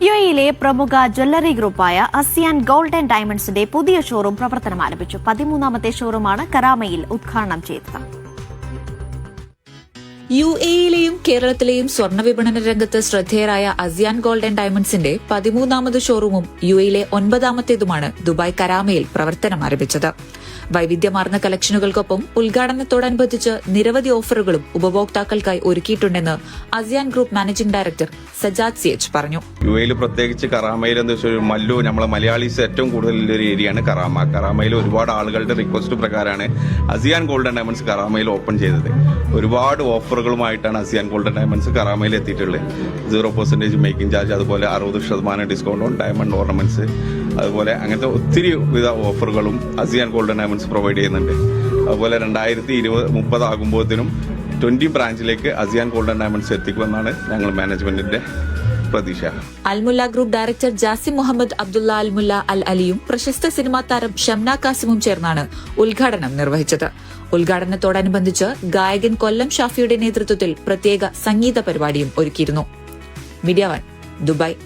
യുഎഇയിലെ പ്രമുഖ jewellery ഗ്രൂപ്പായ ASEAN gold and ഡയമണ്ട്സിന്റെ പുതിയ showroom പ്രവർത്തനം ആരംഭിച്ചു. 13ാമത്തെ ഷോറൂമാണ് കറാമയിൽ ഉദ്ഘാടനം ചെയ്തത്. യുഎഇയിലെയും കേരളത്തിലെയും സ്വർണ്ണ വിപണന രംഗത്ത് ശ്രദ്ധേയരായ അസിയാൻ ഗോൾഡ് ആൻഡ് ഡയമണ്ട്സിന്റെ 13ാമത് ഷോറൂമും യുഎഇയിലെ 9ാമത്തേതുമാണ് ദുബായ് കരാമയിൽ പ്രവർത്തനം ആരംഭിച്ചത്. വൈവിധ്യമാർന്ന കളക്ഷനുകൾക്കൊപ്പം ഉദ്ഘാടനത്തോടനുബന്ധിച്ച് നിരവധി ഓഫറുകളും ഉപഭോക്താക്കൾക്കായി ഒരുക്കിയിട്ടുണ്ടെന്ന് Aziyan group managing director Sajad CH പറഞ്ഞു. യുഎഇയിൽ പ്രത്യേകിച്ച് കറാമയിൽ എന്താ വെച്ചാൽ മല്ലു നമ്മളെ മലയാളീസ് ഏറ്റവും കൂടുതലുള്ള ഒരു ഏരിയയാണ് കറാമ. കറാമയിൽ ഒരുപാട് ആളുകളുടെ റിക്വസ്റ്റ് പ്രകാരമാണ് അസിയാൻ ഗോൾഡ് ആൻഡ് ഡയമണ്ട്സ് കറാമയിൽ ഓപ്പൺ ചെയ്തത്. ഒരുപാട് ഓഫറുകളുമായിട്ടാണ് അസിയാൻ ഗോൾഡ് ആൻഡ് ഡയമണ്ട്സ് കറാമയിൽ എത്തിയിട്ടുള്ളത്. 0% മേക്കിംഗ് ചാർജ്, അതുപോലെ 60% ഡിസ്കൗണ്ട് ഓൺ ഡയമണ്ട് ഓർണമെന്റ്സ്, അതുപോലെ അങ്ങനത്തെ ഒത്തിരി വിധ ഓഫറുകളും Aziyan gold and diamonds provide ചെയ്യുന്നുണ്ട്. അതുപോലെ 2030 ആകുമ്പോഴത്തേനും 20 ബ്രാഞ്ചിലേക്ക് അസിയാൻ ഗോൾഡ് ആൻഡ് ഡയമണ്ട്സ് എത്തിക്കുമെന്നാണ് ഞങ്ങൾ മാനേജ്മെന്റിന്റെ പ്രതീക്ഷ. Almulla group director Jasim Muhammad Abdulla Almulla Al അലിയും പ്രശസ്ത സിനിമാ താരം ഷംന കാസിമും ചേർന്നാണ് ഉദ്ഘാടനം നിർവഹിച്ചത്. ഉദ്ഘാടനത്തോടനുബന്ധിച്ച് ഗായകൻ കൊല്ലം ഷാഫിയുടെ നേതൃത്വത്തിൽ പ്രത്യേക സംഗീത പരിപാടിയും ഒരുക്കിയിരുന്നു. Media 1 Dubai.